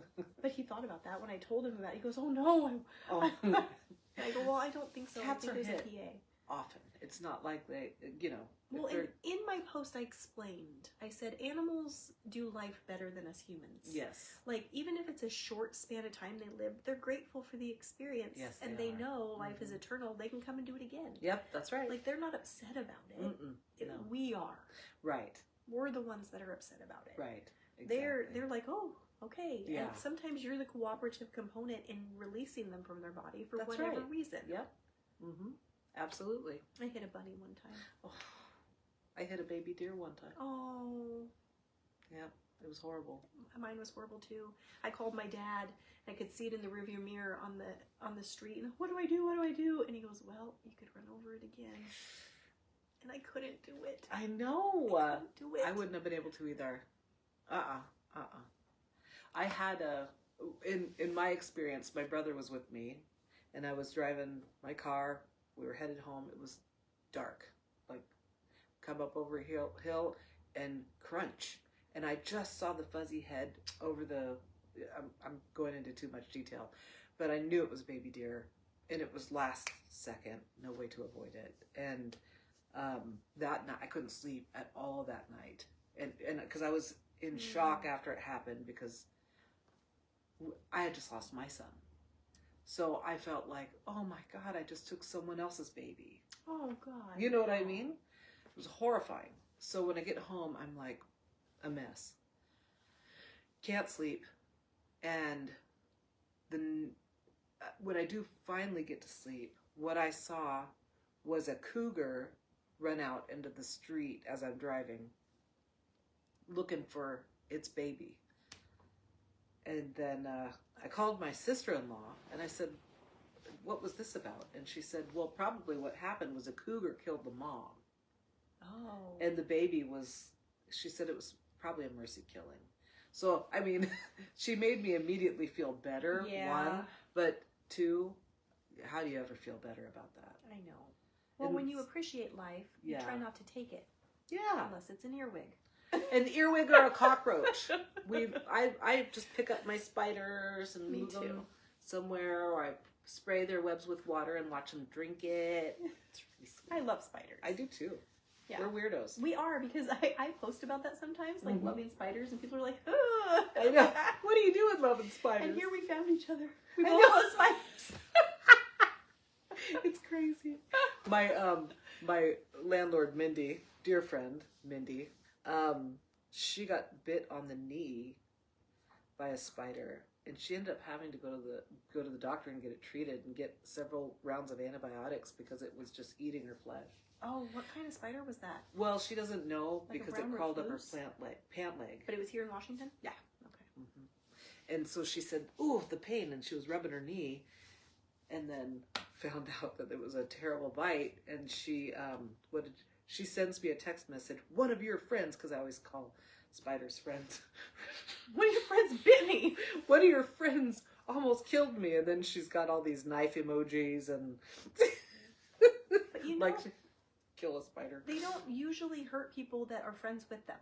Speaker 1: But he thought about that when I told him about it. He goes, "Oh no."
Speaker 2: Oh.
Speaker 1: And I go, "Well, I don't think so.
Speaker 2: Cats
Speaker 1: I think
Speaker 2: are
Speaker 1: it was
Speaker 2: hit.
Speaker 1: a PA."
Speaker 2: Often. It's not like they, you know.
Speaker 1: Well, in my post, I explained. I said animals do life better than us humans.
Speaker 2: Yes.
Speaker 1: Like, even if it's a short span of time they live, they're grateful for the experience.
Speaker 2: Yes,
Speaker 1: and
Speaker 2: they
Speaker 1: they
Speaker 2: are.
Speaker 1: know life is eternal. They can come and do it again.
Speaker 2: Yep, that's right.
Speaker 1: Like, they're not upset about it.
Speaker 2: No.
Speaker 1: We are.
Speaker 2: Right.
Speaker 1: We're the ones that are upset about it.
Speaker 2: Right. Exactly.
Speaker 1: They're like, oh, okay.
Speaker 2: Yeah.
Speaker 1: And sometimes you're the cooperative component in releasing them from their body for
Speaker 2: That's
Speaker 1: whatever
Speaker 2: right.
Speaker 1: reason.
Speaker 2: Yep. Absolutely.
Speaker 1: I hit a bunny one time.
Speaker 2: Oh, I hit a baby deer one time.
Speaker 1: Oh.
Speaker 2: Yep. It was horrible.
Speaker 1: Mine was horrible too. I called my dad. I could see it in the rearview mirror on the street. And what do I do? What do I do? And he goes, "Well, you could run over it again." And I couldn't do it.
Speaker 2: I know.
Speaker 1: I couldn't do it.
Speaker 2: I wouldn't have been able to either. I had in my experience, my brother was with me, and I was driving my car. We were headed home. It was dark, like come up over a hill and crunch. And I just saw the fuzzy head over the, I'm going into too much detail, but I knew it was baby deer, and it was last second, no way to avoid it. And that night, I couldn't sleep at all that night. And because I was in shock after it happened, because I had just lost my son. So I felt like, oh my God, I just took someone else's baby.
Speaker 1: Oh God.
Speaker 2: You know what I mean? It was horrifying. So when I get home, I'm like a mess. Can't sleep. And then when I do finally get to sleep, what I saw was a cougar run out into the street as I'm driving, looking for its baby. And then I called my sister-in-law and I said, "What was this about?" And she said, "Well, probably what happened was a cougar killed the mom."
Speaker 1: Oh.
Speaker 2: And the baby was, she said it was probably a mercy killing. So, I mean, she made me immediately feel better, one. But two, how do you ever feel better about that?
Speaker 1: I know. Well,
Speaker 2: And
Speaker 1: when you appreciate life, you try not to take it.
Speaker 2: Yeah.
Speaker 1: Unless it's an earwig.
Speaker 2: An earwig or a cockroach. I just pick up my spiders and
Speaker 1: Me
Speaker 2: move
Speaker 1: too.
Speaker 2: them somewhere, or I spray their webs with water and watch them drink it. It's really sweet.
Speaker 1: I love spiders.
Speaker 2: I do too.
Speaker 1: Yeah.
Speaker 2: We're weirdos.
Speaker 1: We are, because I post about that sometimes, like loving spiders, and people are like, "Ugh."
Speaker 2: I know. What do you do with loving spiders?
Speaker 1: And here we found each other. We
Speaker 2: I
Speaker 1: both
Speaker 2: know.
Speaker 1: love spiders.
Speaker 2: It's crazy. My landlord, Mindy, dear friend Mindy, she got bit on the knee by a spider, and she ended up having to go to the doctor and get it treated and get several rounds of antibiotics because it was just eating her flesh.
Speaker 1: Oh, what kind of spider was that?
Speaker 2: Well, she doesn't know
Speaker 1: Like a
Speaker 2: because it
Speaker 1: brown
Speaker 2: crawled up her
Speaker 1: recluse?
Speaker 2: pant leg.
Speaker 1: But it was here in Washington?
Speaker 2: Yeah.
Speaker 1: Okay.
Speaker 2: And so she said, "Ooh, the pain," and she was rubbing her knee, and then found out that it was a terrible bite. And she she sends me a text message. One of your friends, because I always call spiders friends.
Speaker 1: One of your friends bit me.
Speaker 2: One of your friends almost killed me. And then she's got all these knife emojis and
Speaker 1: But you know,
Speaker 2: like kill a spider.
Speaker 1: They don't usually hurt people that are friends with them.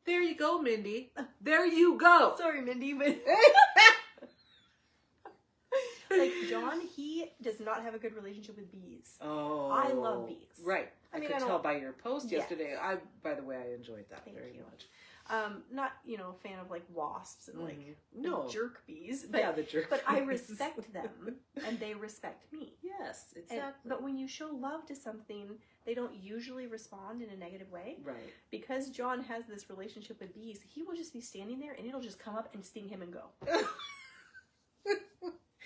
Speaker 2: There you go, Mindy. There you go.
Speaker 1: Sorry, Mindy, but like John, he does not have a good relationship with bees.
Speaker 2: Oh,
Speaker 1: I love bees.
Speaker 2: Right. I
Speaker 1: mean,
Speaker 2: could tell by your post
Speaker 1: Yes.
Speaker 2: yesterday. By the way, I enjoyed that very much.
Speaker 1: Not, a fan of like wasps and like
Speaker 2: No.
Speaker 1: jerk bees, but
Speaker 2: Yeah, the jerk.
Speaker 1: but I
Speaker 2: bees.
Speaker 1: respect them and they respect me.
Speaker 2: Yes, exactly.
Speaker 1: But when you show love to something, they don't usually respond in a negative way.
Speaker 2: Right.
Speaker 1: Because John has this relationship with bees, he will just be standing there and it'll just come up and sting him and go.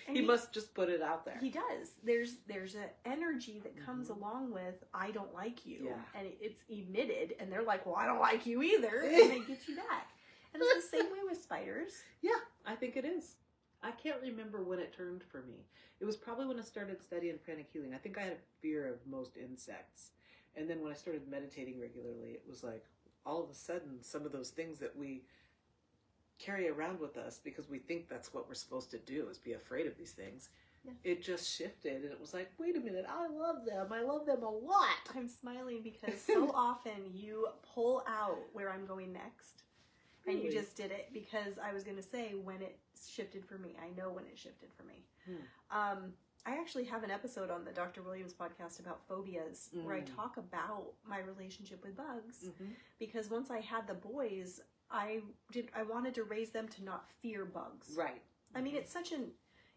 Speaker 1: And
Speaker 2: he must just put it out there.
Speaker 1: He does. There's an energy that comes along with I don't like you, and it's emitted, and they're like, well, I don't like you either, and they get you back. And it's the same way with spiders.
Speaker 2: Yeah, I think it is. I can't remember when it turned for me. It was probably when I started studying pranic healing. I think I had a fear of most insects, and then when I started meditating regularly, it was like all of a sudden some of those things that we carry around with us because we think that's what we're supposed to do, is be afraid of these things. Yeah. It just shifted, and it was like, wait a minute, I love them a lot.
Speaker 1: I'm smiling because so often you pull out where I'm going next. Really? And you just did it because I was going to say when it shifted for me. I know when it shifted for me. I actually have an episode on the Dr. Williams podcast about phobias where I talk about my relationship with bugs because once I had the boys, I wanted to raise them to not fear bugs.
Speaker 2: Right.
Speaker 1: I mean, it's such an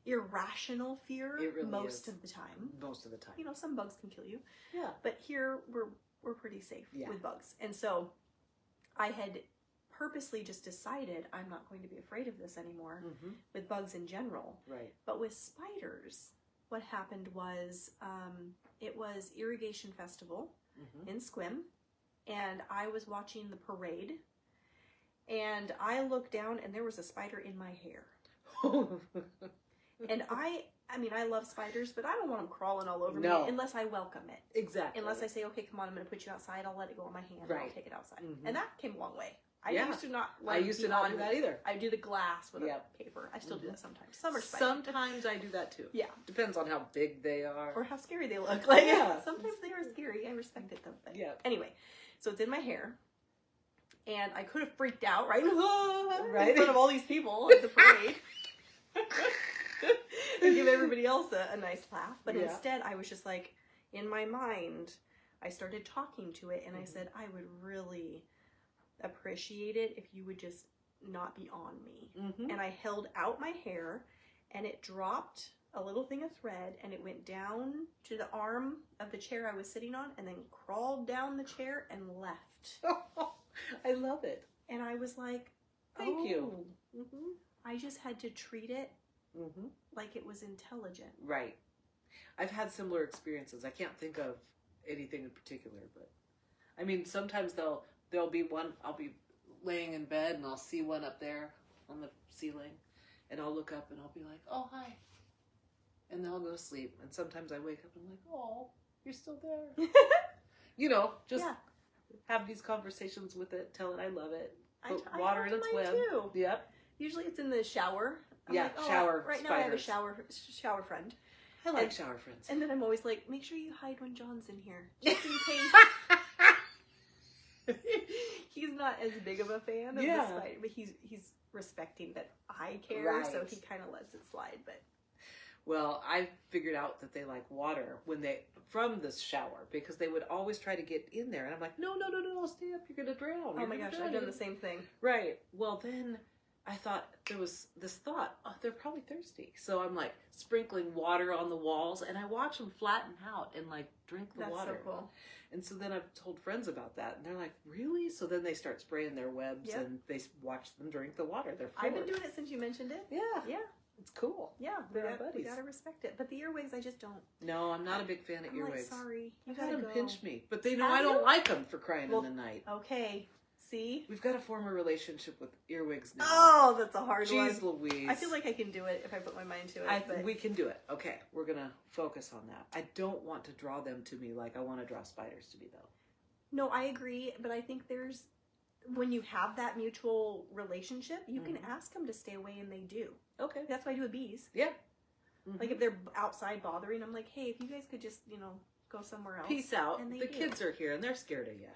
Speaker 1: irrational fear.
Speaker 2: It really
Speaker 1: most
Speaker 2: is.
Speaker 1: of the time.
Speaker 2: Most of the time.
Speaker 1: Some bugs can kill you.
Speaker 2: Yeah.
Speaker 1: But here we're pretty safe with bugs. And so I had purposely just decided I'm not going to be afraid of this anymore with bugs in general.
Speaker 2: Right.
Speaker 1: But with spiders, what happened was it was Irrigation Festival in Sequim, and I was watching the parade. And I looked down, and there was a spider in my hair. And I love spiders, but I don't want them crawling all over me unless I welcome it.
Speaker 2: Exactly.
Speaker 1: Unless I say, okay, come on, I'm going to put you outside. I'll let it go on my hand.
Speaker 2: Right.
Speaker 1: And I'll take it outside. And that came a long way. I used to not
Speaker 2: do that either.
Speaker 1: I do the glass with a paper. I still do that sometimes. Some are spiders.
Speaker 2: Sometimes I do that too.
Speaker 1: Yeah.
Speaker 2: Depends on how big they are.
Speaker 1: Or how scary they look. Like, sometimes they are scary. I respect it though. But anyway, so it's in my hair. And I could have freaked out, right? In front of all these people at the parade. And give everybody else a nice laugh. But instead, I was just like, in my mind, I started talking to it. And I said, I would really appreciate it if you would just not be on me. And I held out my hair, and it dropped a little thing of thread, and it went down to the arm of the chair I was sitting on, and then crawled down the chair and left.
Speaker 2: I love it.
Speaker 1: And I was like,
Speaker 2: thank you.
Speaker 1: I just had to treat it like it was intelligent.
Speaker 2: Right. I've had similar experiences. I can't think of anything in particular, but I mean, sometimes there'll be one, I'll be laying in bed and I'll see one up there on the ceiling, and I'll look up and I'll be like, oh, hi. And then I'll go to sleep. And sometimes I wake up and I'm like, oh, you're still there. Just have these conversations with it, tell it I love it, put water in its web.
Speaker 1: Too.
Speaker 2: Yep.
Speaker 1: Usually it's in the shower. I'm like,
Speaker 2: shower
Speaker 1: right
Speaker 2: spiders.
Speaker 1: now I have a shower friend.
Speaker 2: I like shower friends.
Speaker 1: And then I'm always like, make sure you hide when John's in here, just in case. He's not as big of a fan of the spider, but he's respecting that I care, so he kind of lets it slide. But
Speaker 2: well, I figured out that they like water from the shower, because they would always try to get in there, and I'm like, no, stay up, you're gonna drown.
Speaker 1: Oh my gosh, I've done the same thing.
Speaker 2: Right. Well, then I thought, there was this thought, oh, they're probably thirsty. So I'm like sprinkling water on the walls, and I watch them flatten out and like drink the water.
Speaker 1: That's so cool.
Speaker 2: And so then I've told friends about that, and they're like, really? So then they start spraying their webs, and they watch them drink the water.
Speaker 1: I've been doing it since you mentioned it.
Speaker 2: Yeah. It's cool.
Speaker 1: Yeah, we gotta respect it. But the earwigs, I just don't.
Speaker 2: No, I'm not a big fan of earwigs.
Speaker 1: Like, sorry,
Speaker 2: I've had them pinch me, but they know I don't like them, for crying in the night.
Speaker 1: Okay, See?
Speaker 2: We've got to form a relationship with earwigs now.
Speaker 1: Oh, that's a hard one.
Speaker 2: Jeez Louise.
Speaker 1: I feel like I can do it if I put my mind to it. But...
Speaker 2: We can do it. Okay, we're going to focus on that. I don't want to draw them to me like I want to draw spiders to me, though. No,
Speaker 1: I agree, but I think there's... When you have that mutual relationship, you can ask them to stay away, and they do.
Speaker 2: Okay.
Speaker 1: That's what I do with bees.
Speaker 2: Yeah.
Speaker 1: Like, if they're outside bothering, I'm like, hey, if you guys could just, go somewhere else.
Speaker 2: Peace out.
Speaker 1: And
Speaker 2: the kids are here, and they're scared of you.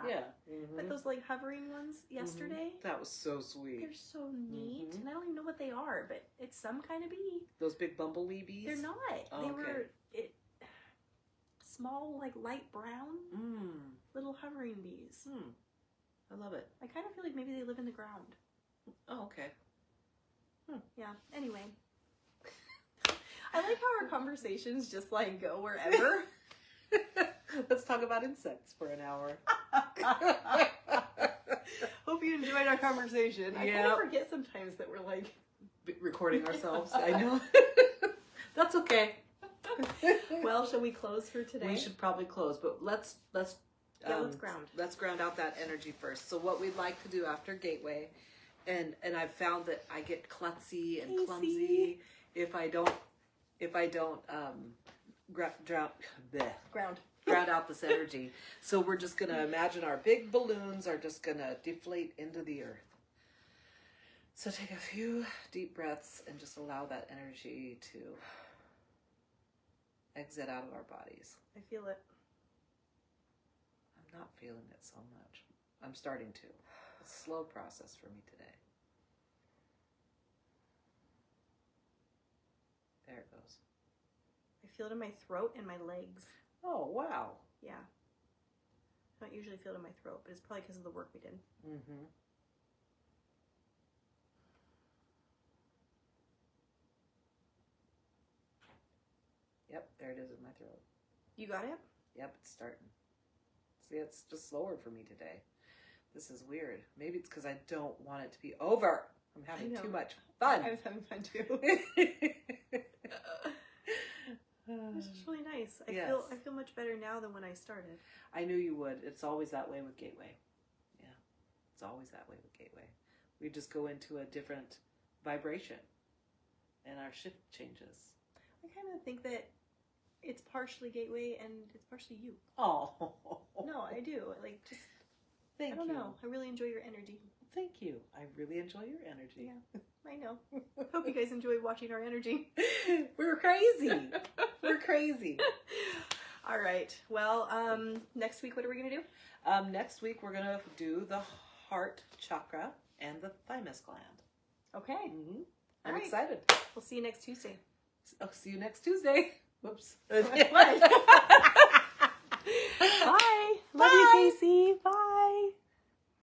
Speaker 1: Yeah.
Speaker 2: Yeah.
Speaker 1: But those, like, hovering ones yesterday.
Speaker 2: That was so sweet.
Speaker 1: They're so neat. And I don't even know what they are, but it's some kind of bee.
Speaker 2: Those big bumblebee bees?
Speaker 1: They're not.
Speaker 2: Oh,
Speaker 1: they
Speaker 2: okay.
Speaker 1: were small, like, light brown little hovering bees.
Speaker 2: I love it.
Speaker 1: I kind of feel like maybe they live in the ground.
Speaker 2: Oh, okay.
Speaker 1: Yeah. Anyway. I like how our conversations just, like, go wherever.
Speaker 2: Let's talk about insects for an hour.
Speaker 1: Hope you enjoyed our conversation. I kind of forget sometimes that we're, like...
Speaker 2: recording ourselves. I know. That's okay.
Speaker 1: Well, shall we close for today?
Speaker 2: We should probably close, but let's
Speaker 1: ground.
Speaker 2: Let's ground out that energy first. So what we'd like to do after Gateway, and I've found that I get klutzy and clumsy if I don't ground out this energy. So we're just gonna imagine our big balloons are just gonna deflate into the earth. So take a few deep breaths and just allow that energy to exit out of our bodies.
Speaker 1: I feel it.
Speaker 2: I'm not feeling it so much. I'm starting to. It's a slow process for me today. There it goes.
Speaker 1: I feel it in my throat and my legs.
Speaker 2: Oh, wow.
Speaker 1: Yeah. I don't usually feel it in my throat, but it's probably because of the work we did.
Speaker 2: Yep, there it is in my throat.
Speaker 1: You got it?
Speaker 2: Yep, it's starting. See, it's just slower for me today. This is weird. Maybe it's because I don't want it to be over. I'm having too much fun.
Speaker 1: I was having fun too. This is really nice. I feel much better now than when I started.
Speaker 2: I knew you would. It's always that way with Gateway. Yeah, it's always that way with Gateway. We just go into a different vibration, and our shift changes.
Speaker 1: I kind of think that it's partially Gateway and it's partially you.
Speaker 2: Oh.
Speaker 1: No, I do. Like, just,
Speaker 2: Thank you.
Speaker 1: I don't know. I really enjoy your energy.
Speaker 2: Thank you. I really enjoy your energy.
Speaker 1: Yeah, I know. Hope you guys enjoy watching our energy.
Speaker 2: We're crazy. We're crazy.
Speaker 1: All right. Well, next week, what are we going to do?
Speaker 2: Next week, we're going to do the heart chakra and the thymus gland.
Speaker 1: Okay.
Speaker 2: I'm excited.
Speaker 1: We'll see you next Tuesday.
Speaker 2: I'll see you next Tuesday. Whoops.
Speaker 1: Bye. Love you, Casey. Bye.